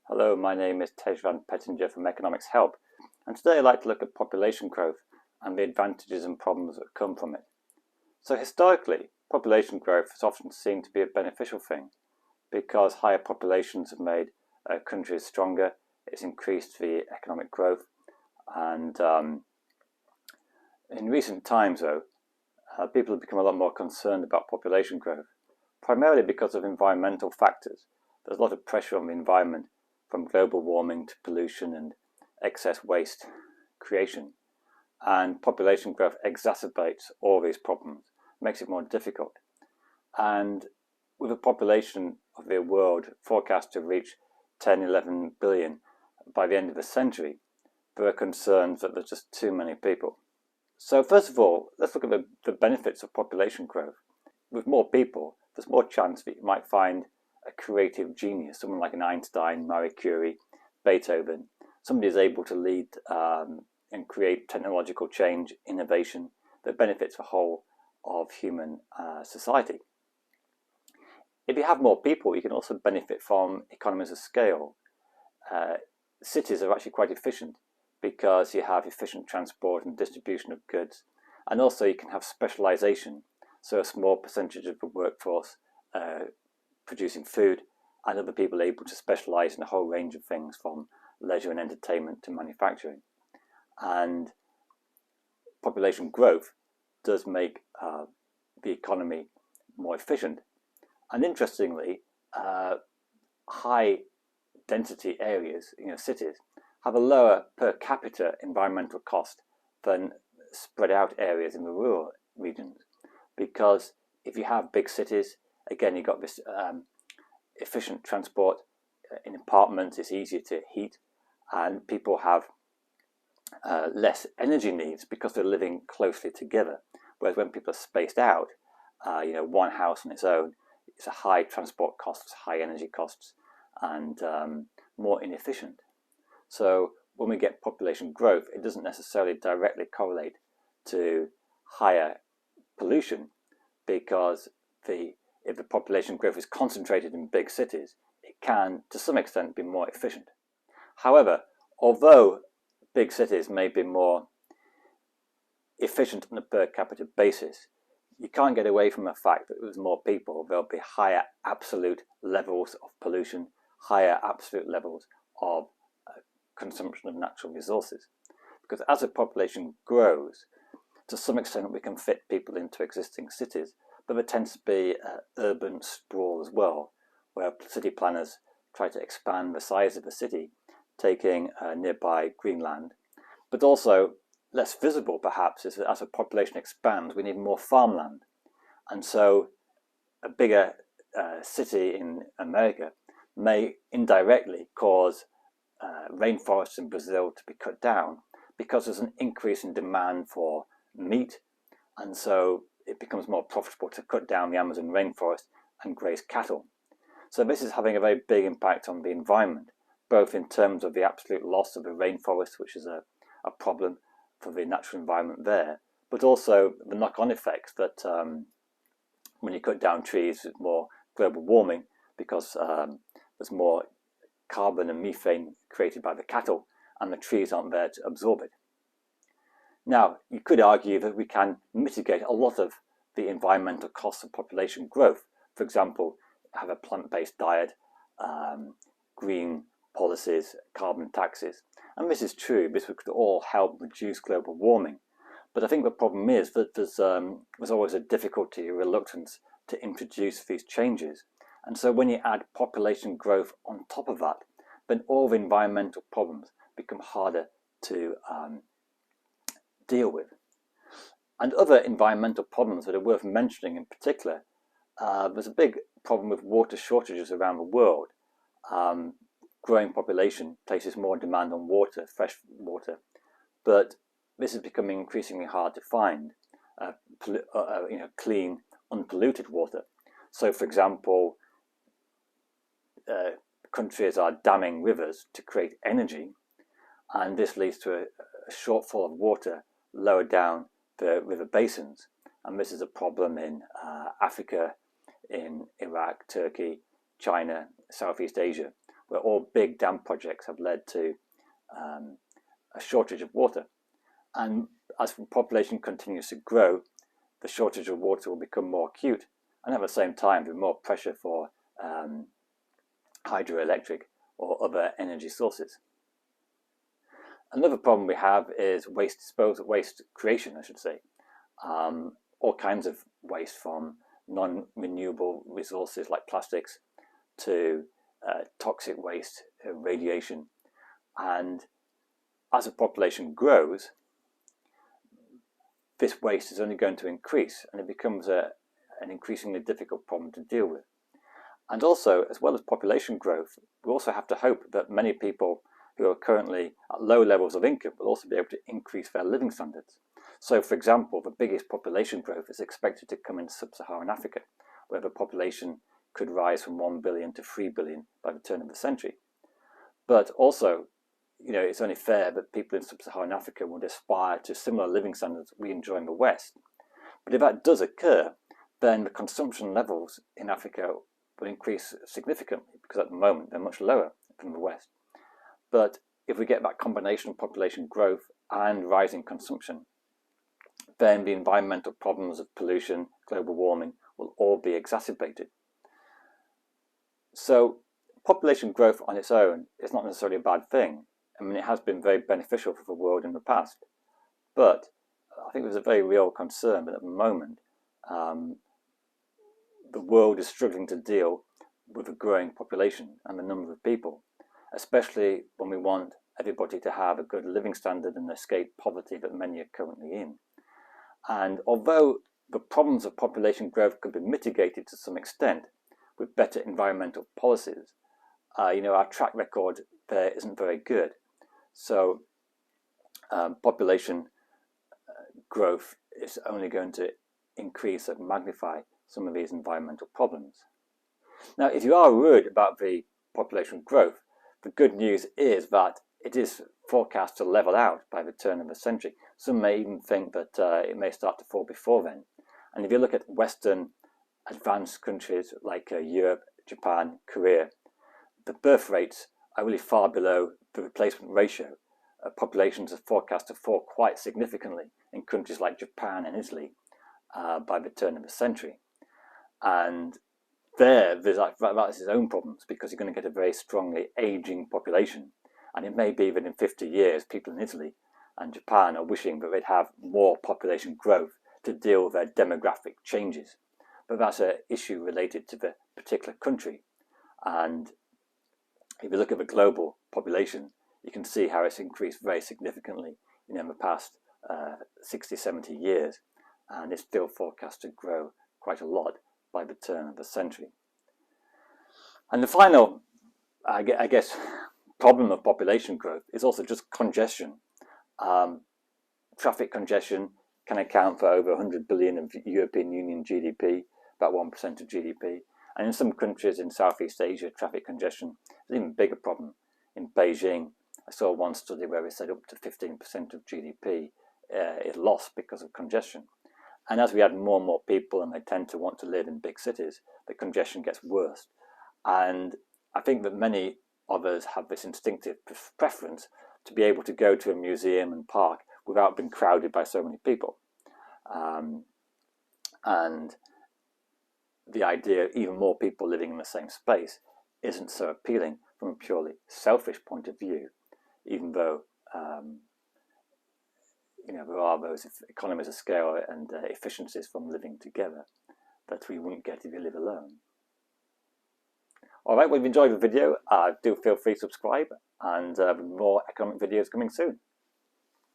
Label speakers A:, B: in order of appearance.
A: Hello, my name is Tej van Pettinger from Economics Help, and today I'd like to look at population growth and the advantages and problems that come from it. So historically, population growth is often seen to be a beneficial thing because higher populations have made countries stronger, it's increased the economic growth, and in recent times though, people have become a lot more concerned about population growth, primarily because of environmental factors. There's a lot of pressure on the environment from global warming to pollution and excess waste creation. And population growth exacerbates all these problems, makes it more difficult. And with a population of the world forecast to reach 10, 11 billion by the end of the century, there are concerns that there's just too many people. So first of all, let's look at the benefits of population growth. With more people, there's more chance that you might find a creative genius, someone like an Einstein, Marie Curie, Beethoven. Somebody is able to lead and create technological change, innovation that benefits the whole of human society. If you have more people, you can also benefit from economies of scale. Cities are actually quite efficient because you have efficient transport and distribution of goods, and also you can have specialization, so a small percentage of the workforce producing food and other people able to specialize in a whole range of things from leisure and entertainment to manufacturing. And population growth does make the economy more efficient. And interestingly, high density areas, cities, have a lower per capita environmental cost than spread out areas in the rural regions. Because if you have big cities, again, you've got this efficient transport. In apartments, it's easier to heat, and people have less energy needs because they're living closely together. Whereas when people are spaced out, one house on its own, it's a high transport costs, high energy costs, and more inefficient. So when we get population growth, it doesn't necessarily directly correlate to higher pollution, because if the population growth is concentrated in big cities, it can, to some extent, be more efficient. However, although big cities may be more efficient on a per capita basis, you can't get away from the fact that with more people, there'll be higher absolute levels of pollution, higher absolute levels of consumption of natural resources. Because as the population grows, to some extent we can fit people into existing cities, but there tends to be urban sprawl as well, where city planners try to expand the size of a city, taking nearby green land. But also, less visible perhaps, is that as a population expands, we need more farmland. And so a bigger city in America may indirectly cause rainforests in Brazil to be cut down because there's an increase in demand for meat, and so it becomes more profitable to cut down the Amazon rainforest and graze cattle. So this is having a very big impact on the environment, both in terms of the absolute loss of the rainforest, which is a problem for the natural environment there, but also the knock-on effects that when you cut down trees, there's more global warming because there's more carbon and methane created by the cattle, and the trees aren't there to absorb it. Now, you could argue that we can mitigate a lot of the environmental costs of population growth. For example, have a plant-based diet, green policies, carbon taxes. And this is true. This could all help reduce global warming. But I think the problem is that there's always a difficulty, a reluctance to introduce these changes. And so when you add population growth on top of that, then all the environmental problems become harder to deal with. And other environmental problems that are worth mentioning in particular, there's a big problem with water shortages around the world. Growing population places more demand on water, fresh water, but this is becoming increasingly hard to find clean, unpolluted water. So, for example, countries are damming rivers to create energy, and this leads to a shortfall of water lower down the river basins. And this is a problem in Africa, in Iraq, Turkey, China, Southeast Asia, where all big dam projects have led to a shortage of water. And as the population continues to grow, the shortage of water will become more acute, and at the same time there'll be more pressure for hydroelectric or other energy sources. Another problem we have is waste disposal, waste creation, I should say. All kinds of waste, from non-renewable resources like plastics to toxic waste, radiation. And as the population grows, this waste is only going to increase, and it becomes an increasingly difficult problem to deal with. And also, as well as population growth, we also have to hope that many people who are currently at low levels of income will also be able to increase their living standards. So, for example, the biggest population growth is expected to come in sub-Saharan Africa, where the population could rise from 1 billion to 3 billion by the turn of the century. But also, it's only fair that people in sub-Saharan Africa would aspire to similar living standards we enjoy in the West. But if that does occur, then the consumption levels in Africa will increase significantly, because at the moment they're much lower than the West. But if we get that combination of population growth and rising consumption, then the environmental problems of pollution, global warming, will all be exacerbated. So population growth on its own is not necessarily a bad thing. I mean, it has been very beneficial for the world in the past. But I think there's a very real concern that at the moment, the world is struggling to deal with a growing population and the number of people, especially when we want everybody to have a good living standard and escape poverty that many are currently in. And although the problems of population growth could be mitigated to some extent with better environmental policies, our track record there isn't very good. So population growth is only going to increase and magnify some of these environmental problems. Now, if you are worried about the population growth, the good news is that it is forecast to level out by the turn of the century. Some may even think that it may start to fall before then. And if you look at Western advanced countries like Europe, Japan, Korea, the birth rates are really far below the replacement ratio. Populations are forecast to fall quite significantly in countries like Japan and Italy by the turn of the century. And there's its own problems, because you're going to get a very strongly aging population. And it may be that in 50 years, people in Italy and Japan are wishing that they'd have more population growth to deal with their demographic changes. But that's an issue related to the particular country. And if you look at the global population, you can see how it's increased very significantly in the past 60, 70 years. And it's still forecast to grow quite a lot by the turn of the century. And the final, I guess, problem of population growth is also just congestion. Traffic congestion can account for over 100 billion of European Union GDP, about 1% of GDP. And in some countries in Southeast Asia, traffic congestion is an even bigger problem. In Beijing, I saw one study where it said up to 15% of GDP is lost because of congestion. And as we add more and more people and they tend to want to live in big cities, the congestion gets worse. And I think that many of us have this instinctive preference to be able to go to a museum and park without being crowded by so many people. And the idea of even more people living in the same space isn't so appealing from a purely selfish point of view, even though there are those economies of scale and efficiencies from living together that we wouldn't get if you live alone. All right, well, if you enjoyed the video, do feel free to subscribe, and more economic videos coming soon.